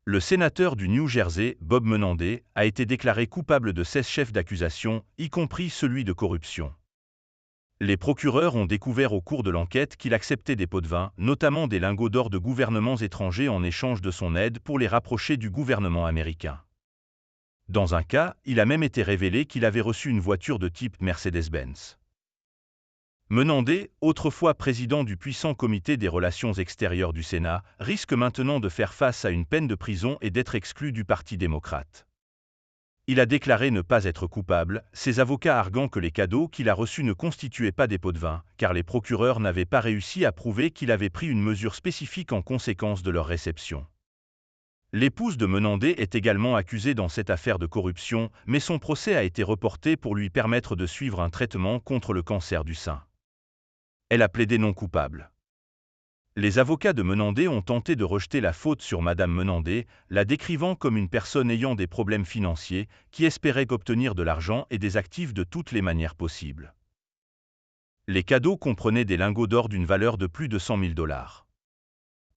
Le sénateur du New Jersey, Bob Menendez, a été déclaré coupable de 16 chefs d'accusation, y compris celui de corruption. Les procureurs ont découvert au cours de l'enquête qu'il acceptait des pots de vin, notamment des lingots d'or de gouvernements étrangers en échange de son aide pour les rapprocher du gouvernement américain. Dans un cas, il a même été révélé qu'il avait reçu une voiture de type Mercedes-Benz. Menendez, autrefois président du puissant comité des relations extérieures du Sénat, risque maintenant de faire face à une peine de prison et d'être exclu du Parti démocrate. Il a déclaré ne pas être coupable, ses avocats arguant que les cadeaux qu'il a reçus ne constituaient pas des pots de vin, car les procureurs n'avaient pas réussi à prouver qu'il avait pris une mesure spécifique en conséquence de leur réception. L'épouse de Menendez est également accusée dans cette affaire de corruption, mais son procès a été reporté pour lui permettre de suivre un traitement contre le cancer du sein. Elle a plaidé non coupable. Les avocats de Menendez ont tenté de rejeter la faute sur Madame Menendez, la décrivant comme une personne ayant des problèmes financiers, qui espérait obtenir de l'argent et des actifs de toutes les manières possibles. Les cadeaux comprenaient des lingots d'or d'une valeur de plus de $100 000.